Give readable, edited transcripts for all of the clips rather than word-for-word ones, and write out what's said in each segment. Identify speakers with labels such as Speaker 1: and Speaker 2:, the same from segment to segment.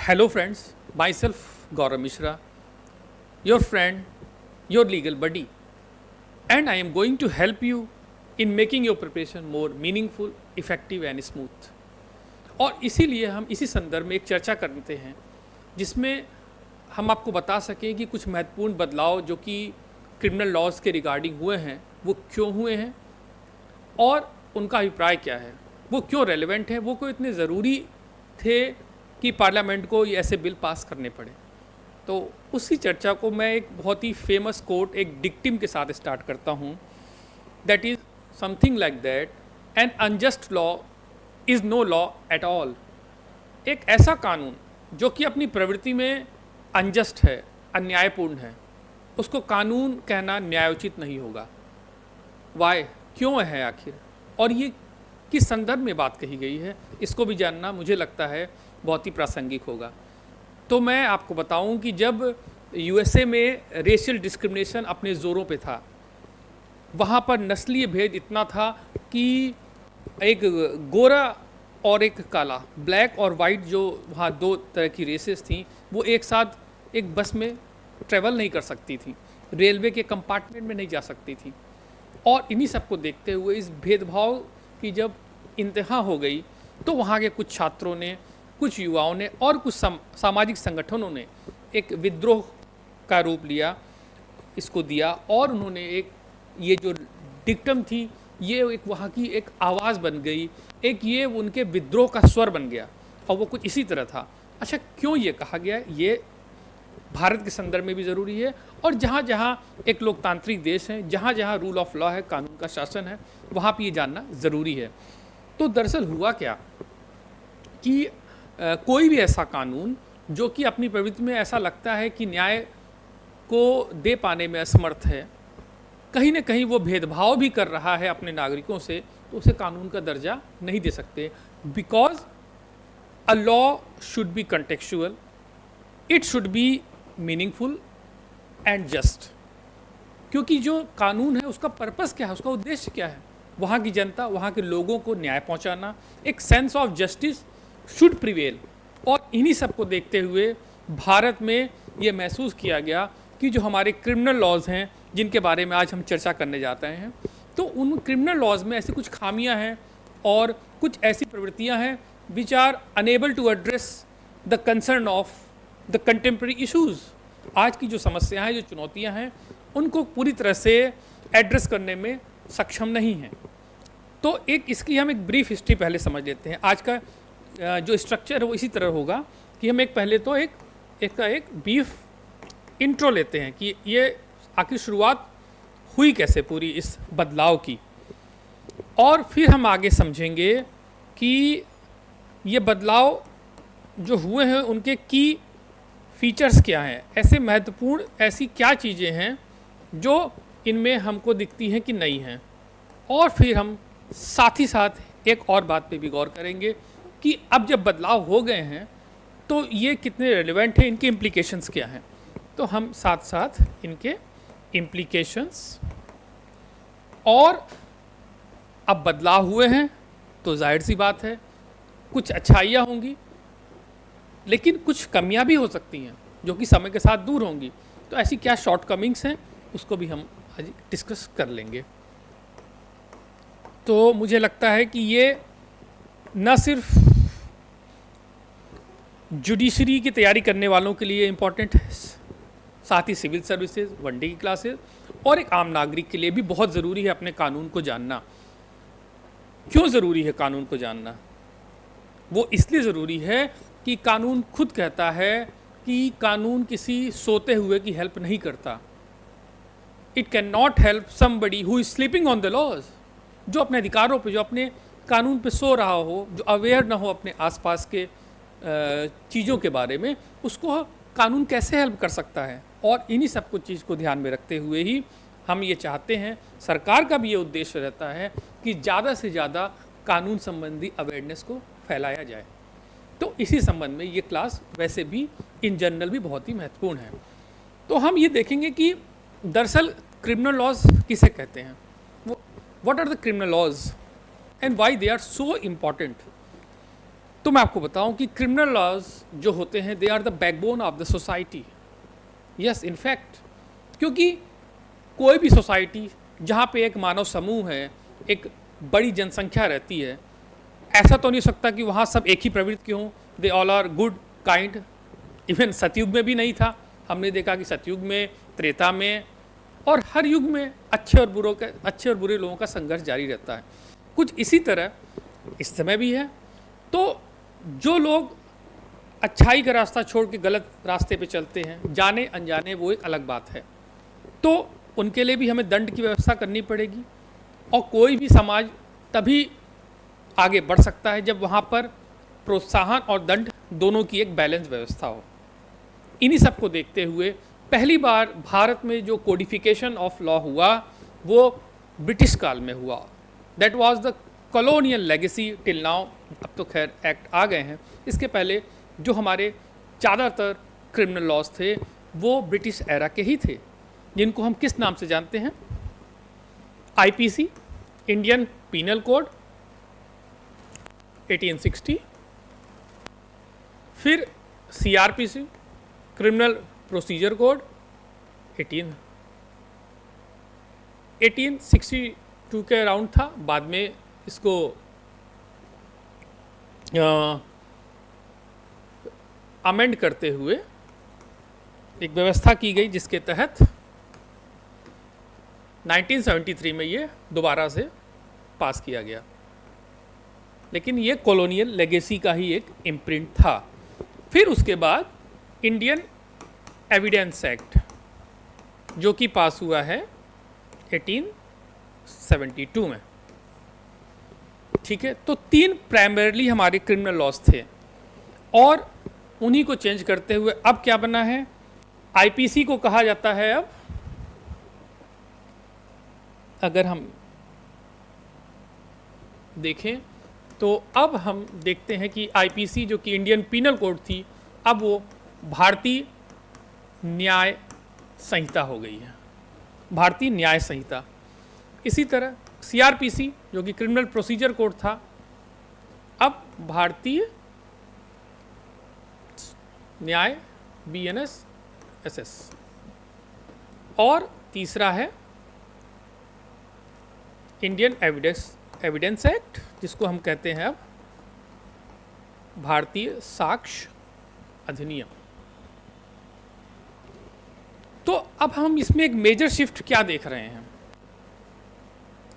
Speaker 1: Hello, friends. Myself, Gaurav Mishra, your friend, your legal buddy, and I am going to help you in making your preparation more meaningful, effective, and smooth. और इसीलिए हम इसी संदर्भ में एक चर्चा करते हैं जिसमें हम आपको बता सकें कि कुछ महत्वपूर्ण बदलाव जो कि क्रिमिनल लॉज के रिगार्डिंग हुए हैं वो क्यों हुए हैं और उनका अभिप्राय क्या है, वो क्यों रेलेवेंट है, वो क्यों इतने ज़रूरी थे कि पार्लियामेंट को ये ऐसे बिल पास करने पड़े। तो उसी चर्चा को मैं एक बहुत ही फेमस कोट, एक डिक्टिम के साथ स्टार्ट करता हूँ। That is something like that, an unjust law is no law at all. एक ऐसा कानून जो कि अपनी प्रवृत्ति में अनजस्ट है, अन्यायपूर्ण है, उसको कानून कहना न्यायोचित नहीं होगा। वाई, क्यों है आखिर, और ये किस संदर्भ में बात कही गई है, इसको भी जानना मुझे लगता है बहुत ही प्रासंगिक होगा। तो मैं आपको बताऊं कि जब यूएसए में रेशियल डिस्क्रिमिनेशन अपने ज़ोरों पे था, वहाँ पर नस्लीय भेद इतना था कि एक गोरा और एक काला, ब्लैक और वाइट, जो वहाँ दो तरह की रेसेस थी, वो एक साथ एक बस में ट्रेवल नहीं कर सकती थी, रेलवे के कंपार्टमेंट में नहीं जा सकती थी। और इन्हीं सबको देखते हुए इस भेदभाव की जब इंतहा हो गई तो वहाँ के कुछ छात्रों ने, कुछ युवाओं ने और कुछ सामाजिक संगठनों ने एक विद्रोह का रूप लिया, इसको दिया, और उन्होंने एक ये जो डिक्टम थी ये एक वहाँ की एक आवाज़ बन गई, एक ये उनके विद्रोह का स्वर बन गया, और वो कुछ इसी तरह था। अच्छा, क्यों ये कहा गया, ये भारत के संदर्भ में भी ज़रूरी है, और जहाँ जहाँ एक लोकतांत्रिक देश है, जहाँ जहाँ रूल ऑफ लॉ है, कानून का शासन है, वहाँ पर ये जानना ज़रूरी है। तो दरअसल हुआ क्या कि कोई भी ऐसा कानून जो कि अपनी प्रवृत्ति में ऐसा लगता है कि न्याय को दे पाने में असमर्थ है, कहीं ना कहीं वो भेदभाव भी कर रहा है अपने नागरिकों से, तो उसे कानून का दर्जा नहीं दे सकते। Because a law should be contextual, it should be meaningful and just. क्योंकि जो कानून है उसका पर्पस क्या है, उसका उद्देश्य क्या है, वहाँ की जनता, वहाँ के लोगों को न्याय पहुँचाना, एक sense of justice should prevail. और इन्हीं सब को देखते हुए भारत में ये महसूस किया गया कि जो हमारे क्रिमिनल लॉज हैं, जिनके बारे में आज हम चर्चा करने जाते हैं, तो उन क्रिमिनल लॉज में ऐसी कुछ खामियां हैं और कुछ ऐसी प्रवृत्तियां हैं which are unable to address the concern of the contemporary issues. आज की जो समस्याएं हैं, जो चुनौतियां हैं, उनको पूरी तरह से एड्रेस करने में सक्षम नहीं हैं। तो एक इसकी हम एक ब्रीफ हिस्ट्री पहले समझ लेते हैं। आज का जो स्ट्रक्चर है वो इसी तरह होगा कि हम एक पहले तो एक ब्रीफ इंट्रो लेते हैं कि ये आखिर शुरुआत हुई कैसे पूरी इस बदलाव की, और फिर हम आगे समझेंगे कि ये बदलाव जो हुए हैं उनके की फीचर्स क्या हैं, ऐसे महत्वपूर्ण ऐसी क्या चीज़ें हैं जो इनमें हमको दिखती हैं कि नहीं हैं। और फिर हम साथ ही साथ एक और बात पे भी गौर करेंगे कि अब जब बदलाव हो गए हैं तो ये कितने रेलेवेंट हैं, इनके इम्प्लीकेशंस क्या हैं। तो हम साथ साथ इनके इम्प्लीकेशंस, और अब बदलाव हुए हैं तो जाहिर सी बात है कुछ अच्छाइयाँ होंगी, लेकिन कुछ कमियां भी हो सकती हैं जो कि समय के साथ दूर होंगी। तो ऐसी क्या शॉर्टकमिंग्स हैं उसको भी हम आज डिस्कस कर लेंगे। तो मुझे लगता है कि ये न सिर्फ जुडिशरी की तैयारी करने वालों के लिए इम्पॉर्टेंट है, साथ ही सिविल सर्विसेज, वनडे की क्लासेस और एक आम नागरिक के लिए भी बहुत ज़रूरी है अपने कानून को जानना। क्यों ज़रूरी है कानून को जानना? वो इसलिए ज़रूरी है कि कानून खुद कहता है कि कानून किसी सोते हुए की हेल्प नहीं करता। It can not help somebody who is sleeping on the laws. जो अपने अधिकारों पे, जो अपने कानून पे सो रहा हो, जो अवेयर ना हो अपने आसपास के चीज़ों के बारे में, उसको कानून कैसे हेल्प कर सकता है। और इन्हीं सब कुछ चीज़ को ध्यान में रखते हुए ही हम ये चाहते हैं, सरकार का भी ये उद्देश्य रहता है कि ज़्यादा से ज़्यादा कानून संबंधी अवेयरनेस को फैलाया जाए। तो इसी संबंध में ये क्लास वैसे भी इन जनरल भी बहुत ही महत्वपूर्ण है। तो हम ये देखेंगे कि दरअसल क्रिमिनल लॉज किसे कहते हैं, what are the criminal laws and why they are so important. तो मैं आपको बताऊं कि क्रिमिनल लॉज जो होते हैं they are the backbone of the society. Yes, in fact, क्योंकि कोई भी सोसाइटी जहाँ पे एक मानव समूह है, एक बड़ी जनसंख्या रहती है, ऐसा तो नहीं हो सकता कि वहाँ सब एक ही प्रवृत्ति के हों, they all are good kind. Even Satyug में भी नहीं था। हमने देखा कि सतयुग में, त्रेता में और हर युग में अच्छे और बुरे लोगों का संघर्ष जारी रहता है। कुछ इसी तरह इस समय भी है। तो जो लोग अच्छाई का रास्ता छोड़ के गलत रास्ते पे चलते हैं, जाने अनजाने, वो एक अलग बात है। तो उनके लिए भी हमें दंड की व्यवस्था करनी पड़ेगी। और कोई भी समाज तभी आगे बढ़ सकता है जब वहाँ पर प्रोत्साहन और दंड दोनों की एक बैलेंस व्यवस्था हो। इन्हीं सब को देखते हुए पहली बार भारत में जो कोडिफिकेशन ऑफ लॉ हुआ वो ब्रिटिश काल में हुआ। That was the colonial legacy till now. अब तो खैर एक्ट आ गए हैं। इसके पहले जो हमारे ज़्यादातर क्रिमिनल लॉज थे वो ब्रिटिश एरा के ही थे, जिनको हम किस नाम से जानते हैं? आईपीसी, इंडियन पीनल कोड 1860, फिर सीआरपीसी, क्रिमिनल प्रोसीजर कोड 1862 के अराउंड था। बाद में इसको अमेंड करते हुए एक व्यवस्था की गई जिसके तहत 1973 में ये दोबारा से पास किया गया। लेकिन ये कॉलोनियल लेगेसी का ही एक इम्प्रिंट था। फिर उसके बाद इंडियन एविडेंस एक्ट जो कि पास हुआ है 1872 में। ठीक है, तो 3 प्राइमरली हमारे क्रिमिनल लॉज थे और उन्हीं को चेंज करते हुए अब क्या बना है? आईपीसी को कहा जाता है अब, अगर हम देखें तो अब हम देखते हैं कि आईपीसी जो कि इंडियन पीनल कोड थी, अब वो भारतीय न्याय संहिता हो गई है, भारतीय न्याय संहिता। इसी तरह सीआरपीसी जो कि क्रिमिनल प्रोसीजर कोड था, अब भारतीय न्याय बीएनएस-एसएस। और तीसरा है इंडियन एविडेंस एक्ट जिसको हम कहते हैं अब भारतीय साक्ष्य अधिनियम। तो अब हम इसमें एक मेजर शिफ्ट क्या देख रहे हैं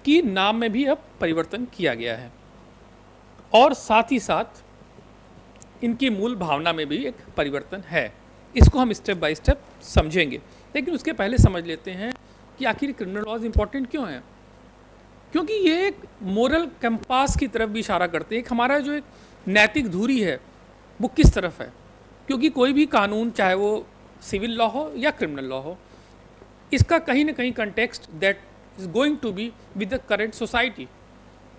Speaker 1: कि नाम में भी अब परिवर्तन किया गया है और साथ ही साथ इनकी मूल भावना में भी एक परिवर्तन है। इसको हम स्टेप बाय स्टेप समझेंगे, लेकिन उसके पहले समझ लेते हैं कि आखिर क्रिमिनल लॉज इंपॉर्टेंट क्यों है। क्योंकि ये एक मोरल कंपास की तरफ भी इशारा करते हैं। एक हमारा जो एक नैतिक धुरी है वो किस तरफ है। क्योंकि कोई भी कानून, चाहे वो सिविल लॉ हो या क्रिमिनल लॉ हो, इसका कहीं ना कहीं context that is going to be with the current society.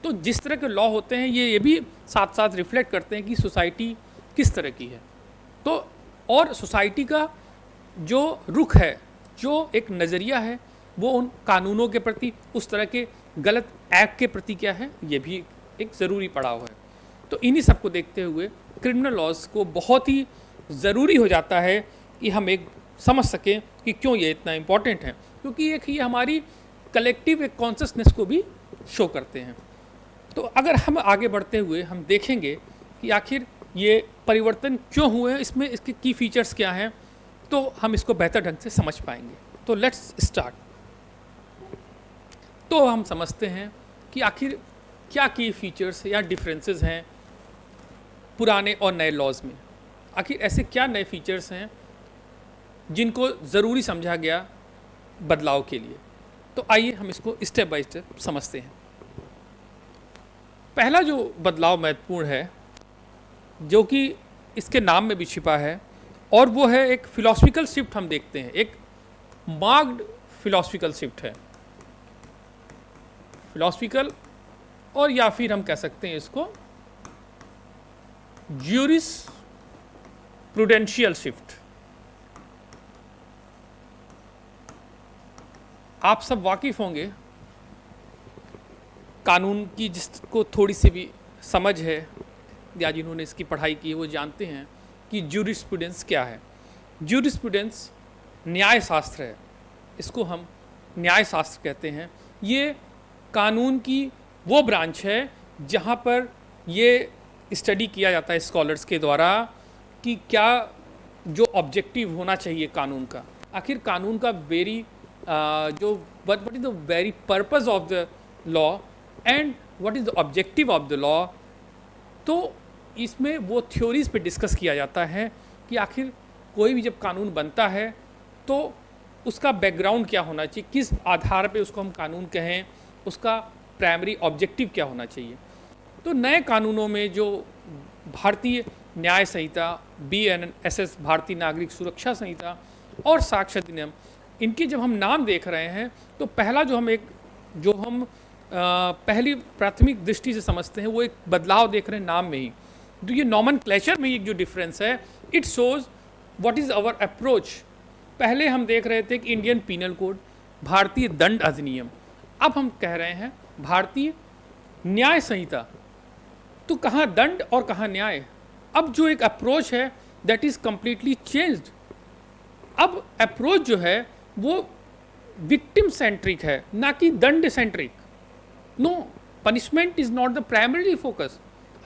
Speaker 1: तो जिस तरह के लॉ होते हैं ये भी साथ साथ रिफ्लेक्ट करते हैं कि सोसाइटी किस तरह की है। तो और सोसाइटी का जो रुख है, जो एक नज़रिया है, वो उन कानूनों के प्रति, उस तरह के गलत एक्ट के प्रति क्या है, ये भी एक ज़रूरी पड़ाव है। तो इन्हीं सब को देखते हुए क्रिमिनल लॉज को बहुत ही ज़रूरी हो जाता है कि हम एक समझ सकें कि क्यों ये इतना इम्पॉर्टेंट है। क्योंकि एक ये हमारी कलेक्टिव एक कॉन्शसनेस को भी शो करते हैं। तो अगर हम आगे बढ़ते हुए हम देखेंगे कि आखिर ये परिवर्तन क्यों हुए, इसमें इसके की फीचर्स क्या हैं, तो हम इसको बेहतर ढंग से समझ पाएंगे। तो लेट्स स्टार्ट। तो हम समझते हैं कि आखिर क्या की फीचर्स या डिफरेंसेस हैं पुराने और नए लॉज में। आखिर ऐसे क्या नए फीचर्स हैं जिनको ज़रूरी समझा गया बदलाव के लिए। तो आइए हम इसको स्टेप बाय स्टेप समझते हैं। पहला जो बदलाव महत्वपूर्ण है, जो कि इसके नाम में भी छिपा है, और वो है एक फिलॉसफिकल शिफ्ट हम देखते हैं। एक मार्क्ड फिलॉसफिकल शिफ्ट है। फिलॉसफिकल, और या फिर हम कह सकते हैं इसको ज्यूरिस प्रूडेंशियल शिफ्ट। आप सब वाकिफ होंगे कानून की, जिसको थोड़ी सी भी समझ है, या जिन्होंने इसकी पढ़ाई की है वो जानते हैं कि ज्यूरिस्प्रूडेंस क्या है। ज्यूरिस्प्रूडेंस न्याय शास्त्र है, इसको हम न्याय शास्त्र कहते हैं। ये कानून की वो ब्रांच है जहाँ पर ये स्टडी किया जाता है स्कॉलर्स के द्वारा कि क्या जो ऑब्जेक्टिव होना चाहिए कानून का, आखिर कानून का जो what is the very purpose of the law and what is the objective of the law। तो इसमें वो थ्योरीज पे डिस्कस किया जाता है कि आखिर कोई भी जब कानून बनता है तो उसका बैकग्राउंड क्या होना चाहिए, किस आधार पे उसको हम कानून कहें, उसका प्राइमरी ऑब्जेक्टिव क्या होना चाहिए। तो नए कानूनों में जो भारतीय न्याय संहिता, BNSS भारतीय नागरिक सुरक्षा संहिता और साक्ष्य अधिनियम, इनके जब हम नाम देख रहे हैं तो पहला जो हम पहली प्राथमिक दृष्टि से समझते हैं वो एक बदलाव देख रहे हैं नाम में ही। तो ये नॉमेनक्लेचर में एक जो डिफरेंस है, it shows what is our approach. पहले हम देख रहे थे कि इंडियन पीनल कोड, भारतीय दंड अधिनियम, अब हम कह रहे हैं भारतीय न्याय संहिता। तो कहाँ दंड और कहाँ न्याय, अब जो एक अप्रोच है दैट इज़ कम्प्लीटली चेंज्ड। अब अप्रोच जो है वो विक्टिम सेंट्रिक है, ना कि दंड centric. No, punishment is not the primary focus.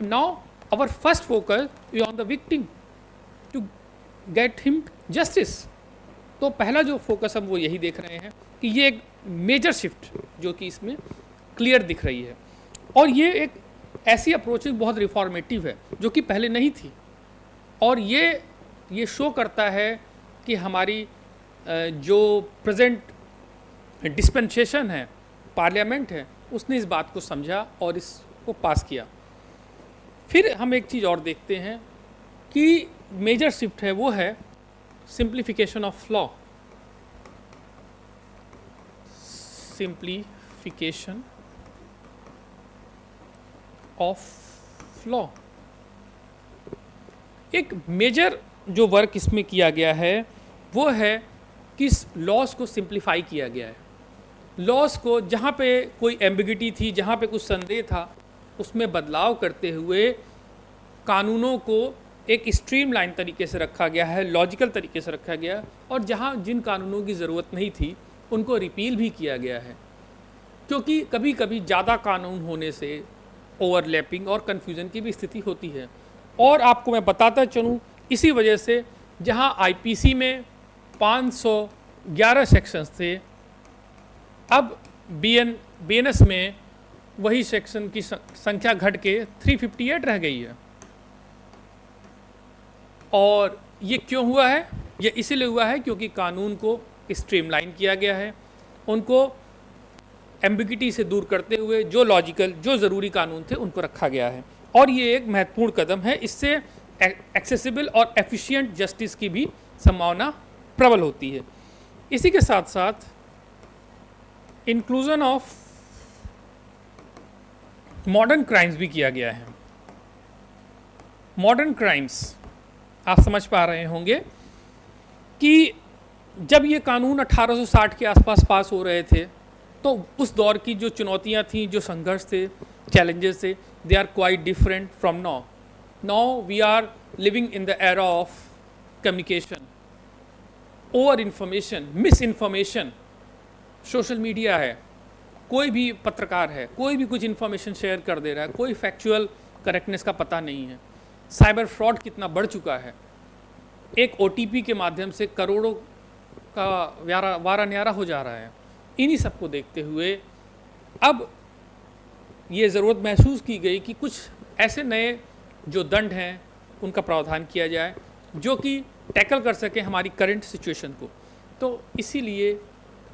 Speaker 1: Now our first focus is on the victim to get him justice. तो पहला जो फोकस हम वो यही देख रहे हैं कि ये एक मेजर शिफ्ट जो कि इसमें क्लियर दिख रही है। और ये एक ऐसी अप्रोच बहुत रिफॉर्मेटिव है जो कि पहले नहीं थी। और ये शो करता है कि हमारी जो प्रेजेंट डिस्पेंसेशन है, पार्लियामेंट है, उसने इस बात को समझा और इसको पास किया। फिर हम एक चीज़ और देखते हैं कि मेजर शिफ्ट है वो है simplification of law. Simplification of law एक मेजर जो वर्क इसमें किया गया है वो है कि लॉस को सिंप्लीफाई किया गया है। लॉस को जहाँ पे कोई एम्बिगिटी थी, जहाँ पे कुछ संदेह था, उसमें बदलाव करते हुए कानूनों को एक स्ट्रीमलाइन तरीके से रखा गया है, लॉजिकल तरीके से रखा गया, और जहाँ जिन कानूनों की ज़रूरत नहीं थी उनको रिपील भी किया गया है। क्योंकि कभी कभी ज़्यादा कानून होने से ओवरलैपिंग और कन्फ्यूज़न की भी स्थिति होती है। और आपको मैं बताता चलूँ, इसी वजह से जहाँ आईपीसी में 511 सेक्शंस थे, अब बीएनएस में वही सेक्शन की संख्या घट के 358 रह गई है। और ये क्यों हुआ है? ये इसीलिए हुआ है क्योंकि कानून को स्ट्रीमलाइन किया गया है, उनको एम्बिगिटी से दूर करते हुए जो लॉजिकल, जो ज़रूरी कानून थे उनको रखा गया है। और ये एक महत्वपूर्ण कदम है, इससे एक्सेसिबल और एफिशिएंट जस्टिस की भी संभावना प्रबल होती है। इसी के साथ साथ इंक्लूजन ऑफ मॉडर्न क्राइम्स भी किया गया है। मॉडर्न क्राइम्स आप समझ पा रहे होंगे कि जब ये कानून 1860 के आसपास पास हो रहे थे तो उस दौर की जो चुनौतियां थी, जो संघर्ष थे, चैलेंजेस थे, they are quite different from now. Now we are living in the era of communication, over information, misinformation. Social media है, कोई भी पत्रकार है, कोई भी कुछ इन्फॉर्मेशन शेयर कर दे रहा है, कोई फैक्चुअल करेक्टनेस का पता नहीं है। साइबर फ्रॉड कितना बढ़ चुका है, एक OTP के माध्यम से करोड़ों का वारा न्यारा हो जा रहा है। इन्हीं सबको देखते हुए अब ये ज़रूरत महसूस की गई कि कुछ ऐसे नए जो दंड हैं उनका प्रावधान किया जाए जो कि टैकल कर सके हमारी करंट सिचुएशन को। तो इसीलिए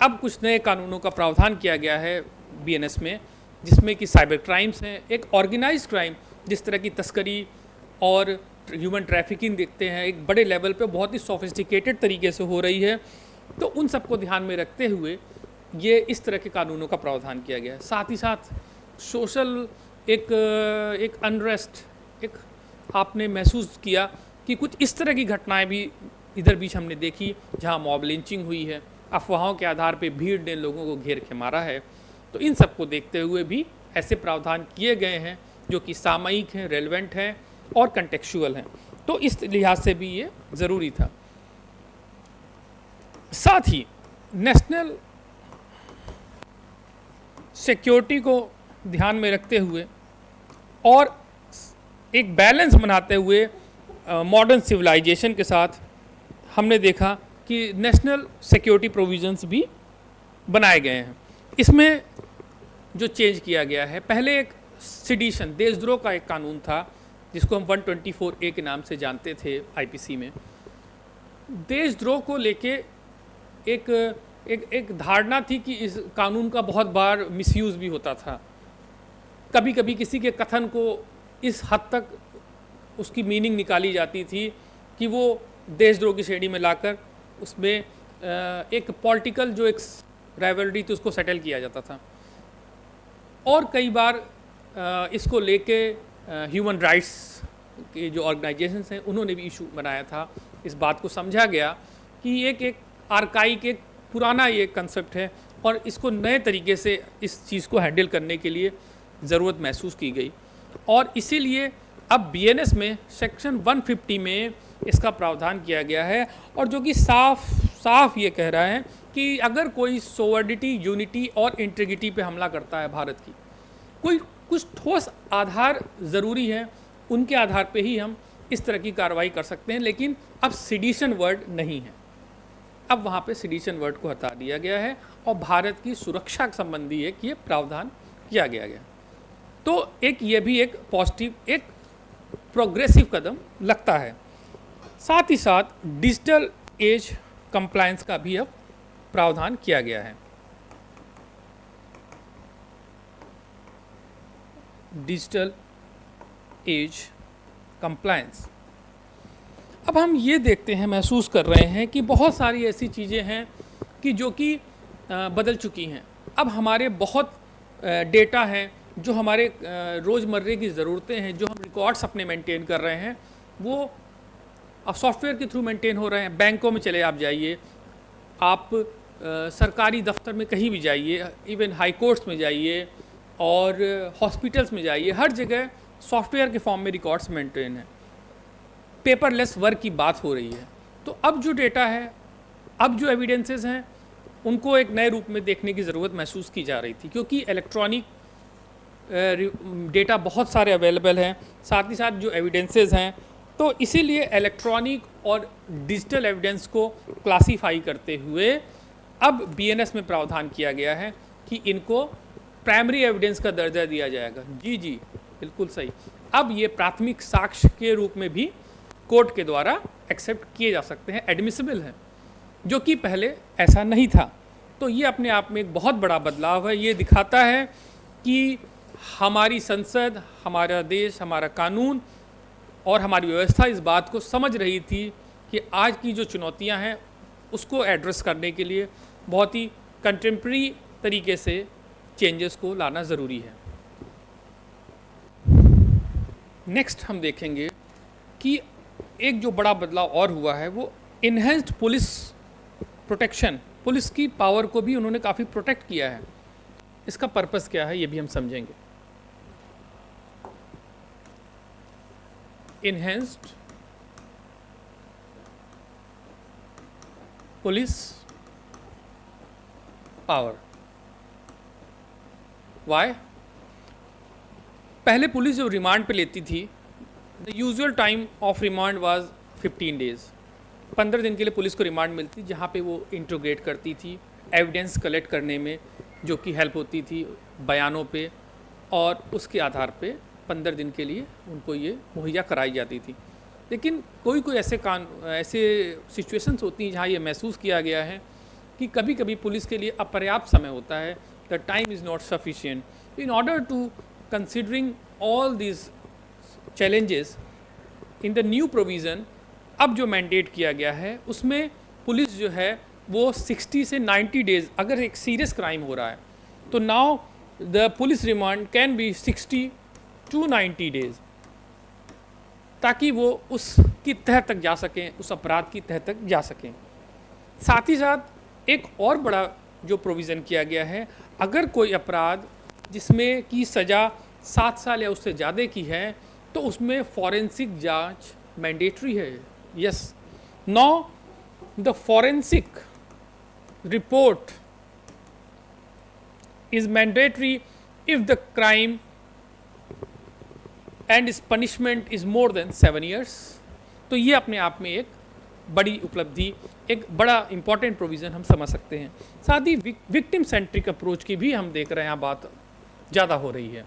Speaker 1: अब कुछ नए कानूनों का प्रावधान किया गया है BNS में, जिसमें कि साइबर क्राइम्स हैं, एक ऑर्गेनाइज्ड क्राइम जिस तरह की तस्करी और ह्यूमन ट्रैफिकिंग देखते हैं, एक बड़े लेवल पे बहुत ही सोफिस्टिकेटेड तरीके से हो रही है। तो उन सबको ध्यान में रखते हुए ये इस तरह के कानूनों का प्रावधान किया गया है। साथ ही साथ सोशल एक अनरेस्ट, एक आपने महसूस किया कि कुछ इस तरह की घटनाएं भी इधर बीच हमने देखी जहां मॉब लिंचिंग हुई है, अफवाहों के आधार पे भीड़ ने लोगों को घेर के मारा है। तो इन सबको देखते हुए भी ऐसे प्रावधान किए गए हैं जो कि सामयिक हैं, रेलेवेंट हैं और कंटेक्चुअल हैं। तो इस लिहाज से भी ये ज़रूरी था। साथ ही नेशनल सिक्योरिटी को ध्यान में रखते हुए और एक बैलेंस बनाते हुए मॉडर्न सिविलाइजेशन के साथ हमने देखा कि नेशनल सिक्योरिटी प्रोविजंस भी बनाए गए हैं। इसमें जो चेंज किया गया है, पहले एक सिडिशन देशद्रोह का एक कानून था जिसको हम 124A के नाम से जानते थे आईपीसी में। देशद्रोह को लेके एक धारणा थी कि इस कानून का बहुत बार मिसयूज़ भी होता था। कभी कभी किसी के कथन को इस हद तक उसकी मीनिंग निकाली जाती थी कि वो देशद्रोह की श्रेणी में लाकर उसमें एक पॉलिटिकल जो एक राइवलरी थी उसको सेटल किया जाता था। और कई बार इसको लेके ह्यूमन राइट्स के जो ऑर्गेनाइजेशंस हैं उन्होंने भी इशू बनाया था। इस बात को समझा गया कि एक आर्काइक, एक पुराना ये कंसेप्ट है और इसको नए तरीके से इस चीज़ को हैंडल करने के लिए ज़रूरत महसूस की गई। और इसीलिए अब बीएनएस में सेक्शन 150 में इसका प्रावधान किया गया है, और जो कि साफ ये कह रहा है कि अगर कोई सोवर्डिटी, यूनिटी और इंटीग्रिटी पे हमला करता है भारत की, कोई कुछ ठोस आधार ज़रूरी है, उनके आधार पे ही हम इस तरह की कार्रवाई कर सकते हैं। लेकिन अब सिडिशन वर्ड नहीं है, अब वहाँ पे सिडिशन वर्ड को हटा दिया गया है और भारत की सुरक्षा संबंधी एक ये प्रावधान किया गया। तो ये भी एक पॉजिटिव, एक प्रोग्रेसिव कदम लगता है। साथ ही साथ डिजिटल एज कंप्लायंस का भी अब प्रावधान किया गया है। डिजिटल एज कंप्लायंस, अब हम ये देखते हैं, महसूस कर रहे हैं कि बहुत सारी ऐसी चीज़ें हैं कि जो कि बदल चुकी हैं। अब हमारे बहुत डेटा हैं जो हमारे रोज़मर्रे की ज़रूरतें हैं, जो हम रिकॉर्ड्स अपने मेंटेन कर रहे हैं, वो अब सॉफ्टवेयर के थ्रू मेंटेन हो रहे हैं। बैंकों में चले आप जाइए, आप सरकारी दफ्तर में कहीं भी जाइए, इवन हाई कोर्ट्स में जाइए और हॉस्पिटल्स में जाइए, हर जगह सॉफ्टवेयर के फॉर्म में रिकॉर्ड्स मेंटेन हैं। पेपरलेस वर्क की बात हो रही है। तो अब जो डेटा है, अब जो एविडेंसेस हैं, उनको एक नए रूप में देखने की ज़रूरत महसूस की जा रही थी, क्योंकि इलेक्ट्रॉनिक डेटा बहुत सारे अवेलेबल हैं, साथ ही साथ जो एविडेंसेस हैं, तो इसीलिए इलेक्ट्रॉनिक और डिजिटल एविडेंस को क्लासीफाई करते हुए अब बीएनएस में प्रावधान किया गया है कि इनको प्राइमरी एविडेंस का दर्जा दिया जाएगा। जी बिल्कुल सही। अब ये प्राथमिक साक्ष्य के रूप में भी कोर्ट के द्वारा एक्सेप्ट किए जा सकते हैं, एडमिसिबल हैं, जो कि पहले ऐसा नहीं था। तो ये अपने आप में एक बहुत बड़ा बदलाव है। ये दिखाता है कि हमारी संसद, हमारा देश, हमारा कानून और हमारी व्यवस्था इस बात को समझ रही थी कि आज की जो चुनौतियां हैं उसको एड्रेस करने के लिए बहुत ही कंटेम्प्रेरी तरीके से चेंजेस को लाना ज़रूरी है। नेक्स्ट हम देखेंगे कि एक जो बड़ा बदलाव और हुआ है वो इन्हेंस्ड पुलिस प्रोटेक्शन, पुलिस की पावर को भी उन्होंने काफ़ी प्रोटेक्ट किया है। इसका पर्पस क्या है ये भी हम समझेंगे। Enhanced police power, why? पहले पुलिस जो रिमांड पे लेती थी, the usual time of remand was 15 days. 15 दिन के लिए पुलिस को रिमांड मिलती, जहाँ पे वो इंट्रोगेट करती थी, एविडेंस कलेक्ट करने में जो कि हेल्प होती थी बयानों पे, और उसके आधार पे 15 दिन के लिए उनको ये मुहैया कराई जाती थी। लेकिन कोई ऐसे सिचुएशंस होती हैं जहाँ ये महसूस किया गया है कि कभी कभी पुलिस के लिए अपर्याप्त समय होता है, the time is not sufficient. In order to considering all these challenges in the new provision, अब जो मैंडेट किया गया है उसमें पुलिस जो है वो 60 से 90 डेज़, अगर एक सीरियस क्राइम हो रहा है तो now the police remand can be 60 to 90 days, ताकि वो उसकी तह तक जा सकें, उस अपराध की तह तक जा सकें। साथ ही साथ एक और बड़ा जो प्रोविज़न किया गया है, अगर कोई अपराध जिसमें की सज़ा 7 साल या उससे ज़्यादा की है तो उसमें फॉरेंसिक जांच मैंडेटरी है। Yes, now the forensic report is mandatory if the crime and is punishment is more than 7 years। तो ये अपने आप में एक बड़ी उपलब्धि, एक बड़ा इंपॉर्टेंट प्रोविज़न हम समझ सकते हैं। साथ ही विक्टिम सेंट्रिक अप्रोच की भी हम देख रहे हैं, यहाँ बात ज़्यादा हो रही है।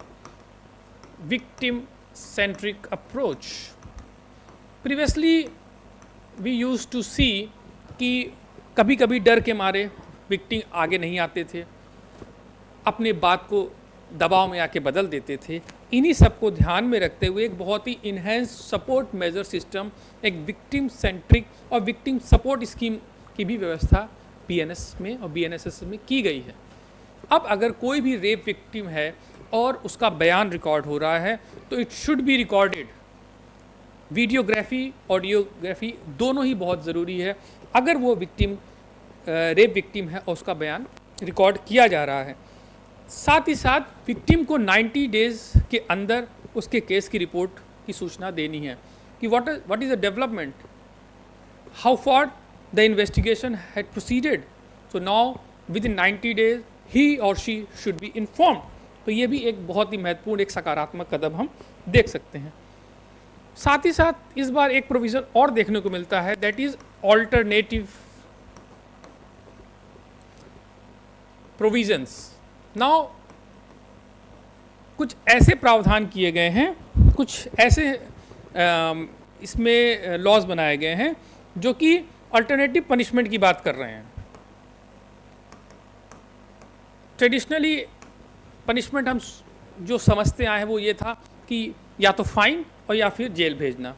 Speaker 1: Victim centric approach, previously we used to see कि कभी कभी डर के मारे विक्टिम आगे नहीं आते थे, अपने बात को दबाव में आके बदल देते थे। इन्हीं सब को ध्यान में रखते हुए एक बहुत ही इन्हेंस सपोर्ट मेजर सिस्टम, एक विक्टिम सेंट्रिक और विक्टिम सपोर्ट स्कीम की भी व्यवस्था पीएनएस में और बीएनएसएस में की गई है। अब अगर कोई भी रेप विक्टिम है और उसका बयान रिकॉर्ड हो रहा है तो it should be recorded. Videography, audiography दोनों ही बहुत ज़रूरी है अगर वो विक्टिम रेप विक्टिम है और उसका बयान रिकॉर्ड किया जा रहा है। साथ ही साथ विक्टिम को 90 डेज़ के अंदर उसके केस की रिपोर्ट की सूचना देनी है कि what is the development, how far the investigation had proceeded. So now within 90 days ही और शी शुड बी इन्फॉर्म्ड। तो ये भी एक बहुत ही महत्वपूर्ण, एक सकारात्मक कदम हम देख सकते हैं। साथ ही साथ इस बार एक प्रोविज़न और देखने को मिलता है, that is alternative provisions. Now कुछ ऐसे प्रावधान किए गए हैं, कुछ ऐसे इसमें लॉज बनाए गए हैं जो कि अल्टरनेटिव पनिशमेंट की बात कर रहे हैं। ट्रेडिशनली पनिशमेंट हम जो समझते आए हैं वो ये था कि या तो फाइन और या फिर जेल भेजना,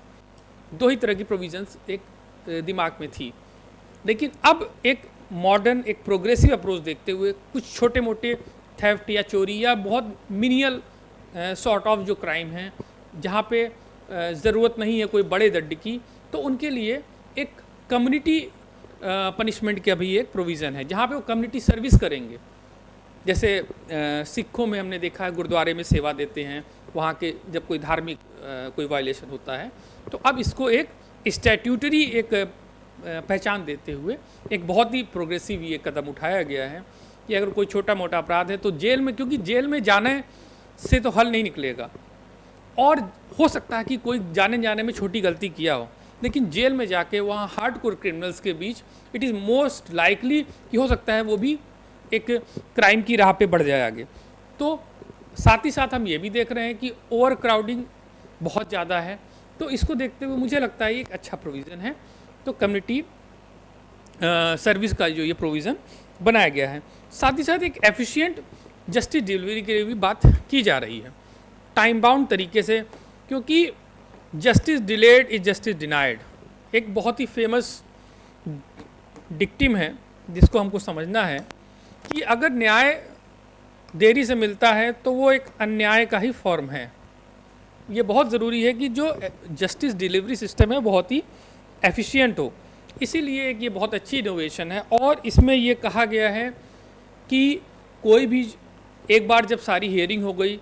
Speaker 1: दो ही तरह की प्रोविजंस एक दिमाग में थी। लेकिन अब एक मॉडर्न, एक प्रोग्रेसिव अप्रोच देखते हुए कुछ छोटे मोटे थेफ्ट या चोरी या बहुत मिनियल सॉर्ट ऑफ जो क्राइम हैं जहाँ पे ज़रूरत नहीं है कोई बड़े दंड की, तो उनके लिए एक कम्युनिटी पनिशमेंट का भी एक प्रोविज़न है जहाँ पे वो कम्युनिटी सर्विस करेंगे। जैसे सिखों में हमने देखा है गुरुद्वारे में सेवा देते हैं, वहाँ के जब कोई धार्मिक कोई वायलेशन होता है तो अब इसको एक स्टैट्यूटरी एक पहचान देते हुए एक बहुत ही प्रोग्रेसिव ये कदम उठाया गया है कि अगर कोई छोटा मोटा अपराध है तो जेल में, क्योंकि जेल में जाने से तो हल नहीं निकलेगा, और हो सकता है कि कोई जाने में छोटी गलती किया हो, लेकिन जेल में जाके वहाँ हार्डकोर क्रिमिनल्स के बीच इट इज़ मोस्ट लाइकली कि हो सकता है वो भी एक क्राइम की राह पे बढ़ जाए आगे। तो साथ ही साथ हम ये भी देख रहे हैं कि ओवर क्राउडिंग बहुत ज़्यादा है, तो इसको देखते हुए मुझे लगता है ये एक अच्छा प्रोविज़न है। तो कम्युनिटी सर्विस का जो ये प्रोविज़न बनाया गया है, साथ ही साथ एक एफिशिएंट जस्टिस डिलीवरी के लिए भी बात की जा रही है टाइम बाउंड तरीके से, क्योंकि justice delayed is justice denied एक बहुत ही फेमस डिक्टिम है जिसको हमको समझना है कि अगर न्याय देरी से मिलता है तो वो एक अन्याय का ही फॉर्म है। ये बहुत ज़रूरी है कि जो जस्टिस डिलीवरी सिस्टम है बहुत ही एफिशिएंट हो, इसीलिए एक ये बहुत अच्छी इनोवेशन है। और इसमें ये कहा गया है कि कोई भी एक बार जब सारी हियरिंग हो गई,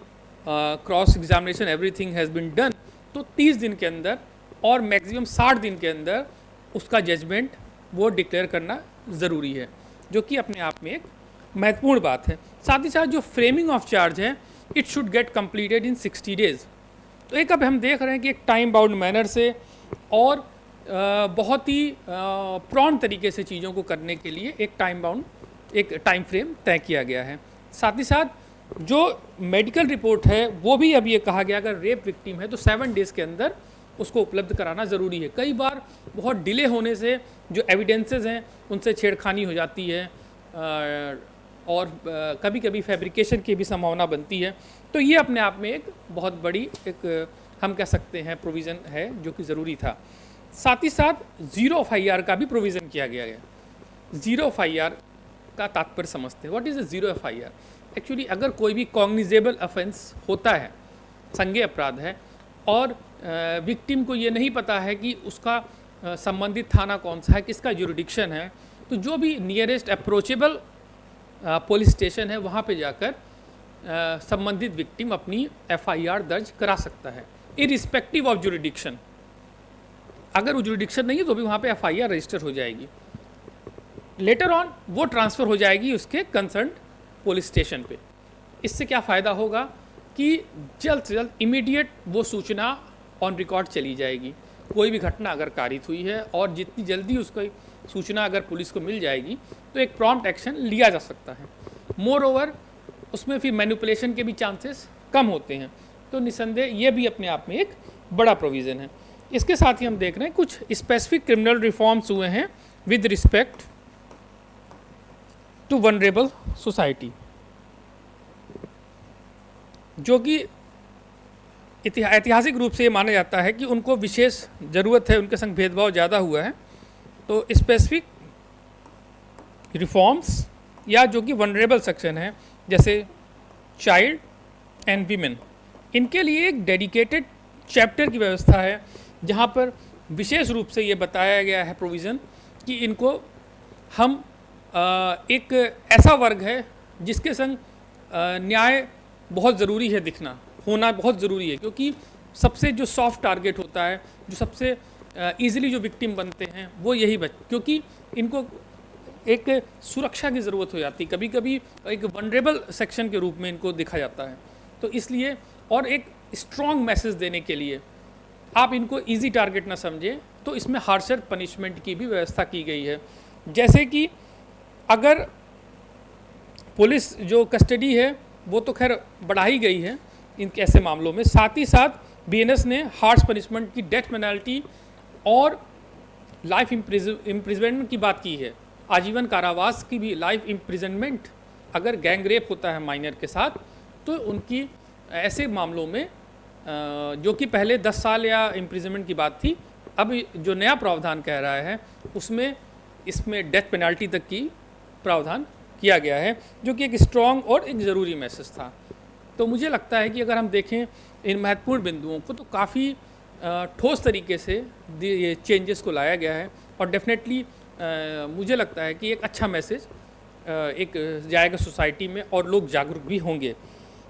Speaker 1: cross examination everything has been done, तो 30 दिन के अंदर और मैक्सिमम 60 दिन के अंदर उसका जजमेंट वो डिक्लेयर करना ज़रूरी है, जो कि अपने आप में एक महत्वपूर्ण बात है। साथ ही साथ जो फ्रेमिंग ऑफ चार्ज है it should get completed in 60 days। तो एक अब हम देख रहे हैं कि एक टाइम बाउंड मैनर से और बहुत ही प्रॉम्प्ट तरीके से चीज़ों को करने के लिए एक टाइम बाउंड, एक टाइम फ्रेम तय किया गया है। साथ ही साथ जो मेडिकल रिपोर्ट है वो भी अब ये कहा गया अगर रेप विक्टिम है तो 7 days के अंदर उसको उपलब्ध कराना ज़रूरी है। कई बार बहुत डिले होने से जो एविडेंसेस हैं उनसे छेड़खानी हो जाती है और कभी कभी फैब्रिकेशन की भी संभावना बनती है। तो ये अपने आप में एक बहुत बड़ी एक हम कह सकते हैं प्रोविज़न है जो कि ज़रूरी था। साथ ही साथ ज़ीरो FIR का भी प्रोविज़न किया गया है। ज़ीरो FIR का तात्पर्य समझते हैं, what is a zero FIR? Actually अगर कोई भी कॉग्निजेबल ऑफेंस होता है, संज्ञेय अपराध है, और विक्टिम को ये नहीं पता है कि उसका संबंधित थाना कौन सा है, किसका जुरिडिक्शन है, तो जो भी नियरेस्ट अप्रोचेबल पुलिस स्टेशन है वहाँ पे जाकर संबंधित विक्टिम अपनी FIR दर्ज करा सकता है। Irrespective of jurisdiction. अगर वो जुरिडिक्शन नहीं है तो भी वहाँ पे FIR रजिस्टर हो जाएगी। लेटर ऑन वो ट्रांसफ़र हो जाएगी उसके कंसर्न पुलिस स्टेशन पे। इससे क्या फ़ायदा होगा कि जल्द से जल्द इमीडिएट वो सूचना ऑन रिकॉर्ड चली जाएगी। कोई भी घटना अगर कारित हुई है और जितनी जल्दी उसको सूचना अगर पुलिस को मिल जाएगी तो एक प्रॉम्प्ट एक्शन लिया जा सकता है। मोर ओवर उसमें फिर मैनिपुलेशन के भी चांसेस कम होते हैं। तो निसंदेह ये भी अपने आप में एक बड़ा प्रोविज़न है। इसके साथ ही हम देख रहे हैं कुछ स्पेसिफिक क्रिमिनल रिफॉर्म्स हुए हैं with respect to vulnerable society, जो कि ऐतिहासिक रूप से ये माना जाता है कि उनको विशेष ज़रूरत है, उनके संग भेदभाव ज़्यादा हुआ है। तो स्पेसिफिक रिफॉर्म्स या जो कि वनरेबल सेक्शन है, जैसे चाइल्ड एंड वीमेन, इनके लिए एक डेडिकेटेड चैप्टर की व्यवस्था है, जहाँ पर विशेष रूप से ये बताया गया है प्रोविज़न कि इनको हम एक ऐसा वर्ग है जिसके संग न्याय बहुत ज़रूरी है, दिखना होना बहुत ज़रूरी है, क्योंकि सबसे जो सॉफ्ट टारगेट होता है, जो सबसे ईज़िली जो विक्टिम बनते हैं वो यही क्योंकि इनको एक सुरक्षा की ज़रूरत हो जाती है, कभी कभी एक वनरेबल सेक्शन के रूप में इनको देखा जाता है। तो इसलिए और एक स्ट्रॉन्ग मैसेज देने के लिए आप इनको इजी टारगेट ना समझें, तो इसमें हार्शर पनिशमेंट की भी व्यवस्था की गई है। जैसे कि अगर पुलिस जो कस्टडी है वो तो खैर बढ़ा ही गई है इन ऐसे मामलों में, साथ ही साथ BNS ने हार्श पनिशमेंट की डेथ पेनल्टी और लाइफ इम्प्रिजनमेंट की बात की है, आजीवन कारावास की भी, लाइफ इम्प्रिजनमेंट अगर गैंग रेप होता है माइनर के साथ तो उनकी ऐसे मामलों में जो कि पहले 10 साल या इम्प्रिजनमेंट की बात थी, अब जो नया प्रावधान कह रहा है उसमें इसमें डेथ पेनल्टी तक की प्रावधान किया गया है, जो कि एक स्ट्रॉन्ग और एक ज़रूरी मैसेज था। तो मुझे लगता है कि अगर हम देखें इन महत्वपूर्ण बिंदुओं को तो काफ़ी ठोस तरीके से ये चेंजेस को लाया गया है और डेफिनेटली मुझे लगता है कि एक अच्छा मैसेज एक जाएगा सोसाइटी में और लोग जागरूक भी होंगे।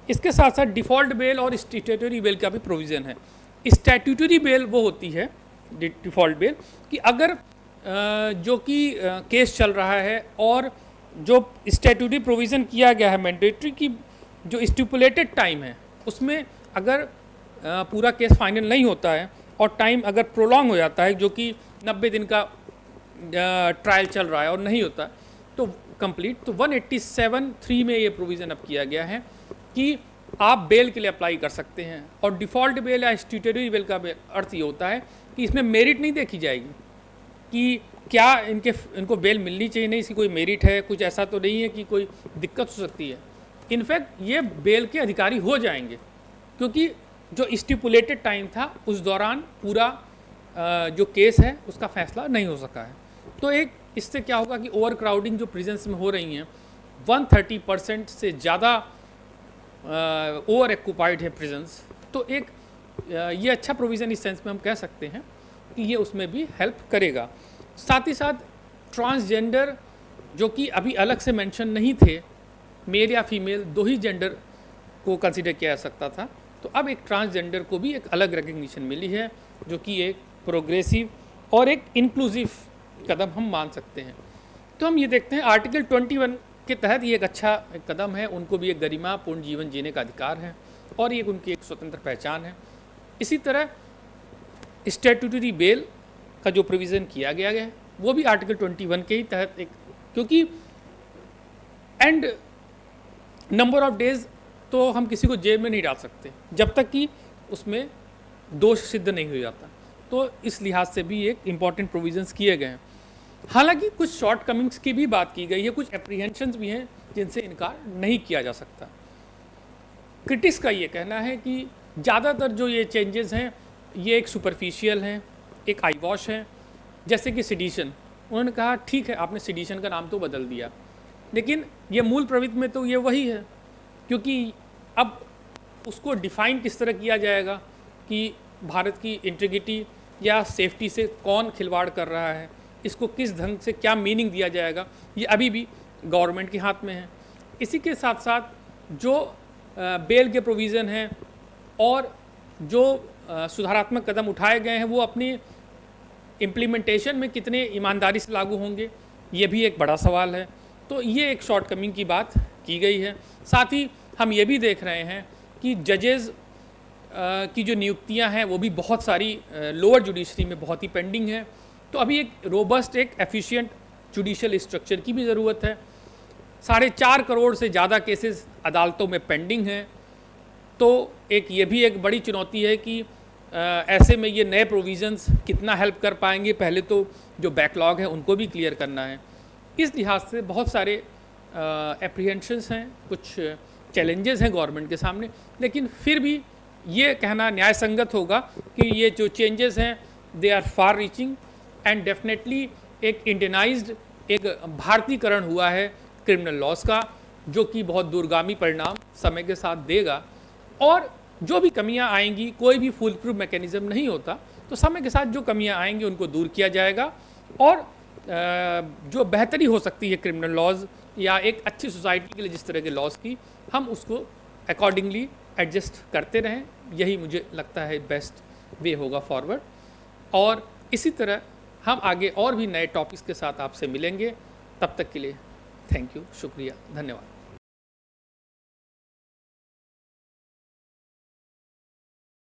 Speaker 1: इसके साथ साथ डिफ़ॉल्ट बेल और स्टैट्यूटरी बेल का भी प्रोविज़न है। स्टैट्यूटरी बेल वो होती है, डिफ़ॉल्ट बेल, कि अगर जो कि केस चल रहा है और जो स्टैट्यूटरी प्रोविज़न किया गया है मैंडेटरी की जो स्टिपुलेटेड टाइम है उसमें अगर पूरा केस फाइनल नहीं होता है और टाइम अगर प्रोलॉन्ग हो जाता है, जो कि 90 दिन का ट्रायल चल रहा है और नहीं होता तो कंप्लीट, तो 187(3) में ये प्रोविज़न अब किया गया है कि आप बेल के लिए अप्लाई कर सकते हैं। और डिफ़ॉल्ट बेल या स्टैट्यूटरी बेल का अर्थ ये होता है कि इसमें मेरिट नहीं देखी जाएगी कि क्या इनको बेल मिलनी चाहिए, नहीं इसकी कोई मेरिट है, कुछ ऐसा तो नहीं है कि कोई दिक्कत हो सकती है। इनफैक्ट ये बेल के अधिकारी हो जाएंगे, क्योंकि जो स्टिपुलेटेड टाइम था उस दौरान पूरा जो केस है उसका फैसला नहीं हो सका है। तो एक इससे क्या होगा कि ओवर क्राउडिंग जो प्रिजन्स में हो रही हैं, 130% से ज़्यादा ओवर एक्यूपाइड है प्रिजन्स, तो एक ये अच्छा प्रोविज़न इस सेंस में हम कह सकते हैं कि ये उसमें भी हेल्प करेगा। साथ ही साथ ट्रांसजेंडर जो कि अभी अलग से मेंशन नहीं थे, मेल या फीमेल दो ही जेंडर को कंसिडर किया जा सकता था, तो अब एक ट्रांसजेंडर को भी एक अलग रिकग्निशन मिली है, जो कि एक प्रोग्रेसिव और एक इंक्लूसिव कदम हम मान सकते हैं। तो हम ये देखते हैं आर्टिकल 21 के तहत ये एक अच्छा कदम है, उनको भी एक गरिमापूर्ण जीवन जीने का अधिकार है और ये उनकी एक स्वतंत्र पहचान है। इसी तरह स्टैट्यूटरी बेल का जो प्रोविज़न किया गया है वो भी आर्टिकल 21 के ही तहत एक, क्योंकि एंड नंबर ऑफ डेज तो हम किसी को जेल में नहीं डाल सकते जब तक कि उसमें दोष सिद्ध नहीं हो जाता, तो इस लिहाज से भी एक इम्पॉर्टेंट प्रोविजंस किए गए हैं। हालांकि कुछ शॉर्ट कमिंग्स की भी बात की गई है, कुछ एप्रीहेंशंस भी हैं जिनसे इनकार नहीं किया जा सकता। क्रिटिक्स का ये कहना है कि ज़्यादातर जो ये चेंजेस हैं ये एक सुपरफिशियल हैं, एक आई वॉश है, जैसे कि सिडिशन। उन्होंने कहा ठीक है आपने सिडिशन का नाम तो बदल दिया, लेकिन ये मूल प्रवृत्ति में तो ये वही है, क्योंकि अब उसको डिफ़ाइन किस तरह किया जाएगा कि भारत की इंटीग्रिटी या सेफ्टी से कौन खिलवाड़ कर रहा है, इसको किस ढंग से क्या मीनिंग दिया जाएगा, ये अभी भी गवर्नमेंट के हाथ में है। इसी के साथ साथ जो बेल के प्रोविज़न हैं और जो सुधारात्मक कदम उठाए गए हैं वो अपनी इम्प्लीमेंटेशन में कितने ईमानदारी से लागू होंगे, ये भी एक बड़ा सवाल है। तो ये एक शॉर्टकमिंग की बात की गई है। साथ ही हम ये भी देख रहे हैं कि जजेज़ की जो नियुक्तियां हैं वो भी बहुत सारी लोअर जुडिशरी में बहुत ही पेंडिंग है। तो अभी एक रोबस्ट, एक एफिशिएंट जुडिशल स्ट्रक्चर की भी ज़रूरत है। 4.5 करोड़ से ज़्यादा केसेस अदालतों में पेंडिंग हैं। तो ये भी एक बड़ी चुनौती है कि ऐसे में ये नए प्रोविज़न्स कितना हेल्प कर पाएंगे। पहले तो जो बैकलॉग है उनको भी क्लियर करना है। इस लिहाज से बहुत सारे एप्रीहेंशंस हैं, कुछ चैलेंजेस हैं गवर्नमेंट के सामने, लेकिन फिर भी ये कहना न्याय संगत होगा कि ये जो चेंजेस हैं they are far reaching and definitely एक इंडियनाइज्ड, एक भारतीयकरण हुआ है क्रिमिनल लॉज का, जो कि बहुत दूरगामी परिणाम समय के साथ देगा। और जो भी कमियां आएंगी, कोई भी फुल प्रूफ मैकेनिज्म नहीं होता, तो समय के साथ जो कमियां आएंगी उनको दूर किया जाएगा और जो बेहतरी हो सकती है क्रिमिनल लॉज या एक अच्छी सोसाइटी के लिए जिस तरह के लॉज की, हम उसको अकॉर्डिंगली एडजस्ट करते रहें। यही मुझे लगता है बेस्ट वे होगा फॉरवर्ड। और इसी तरह हम आगे और भी नए टॉपिक्स के साथ आपसे मिलेंगे। तब तक के लिए थैंक यू, शुक्रिया, धन्यवाद।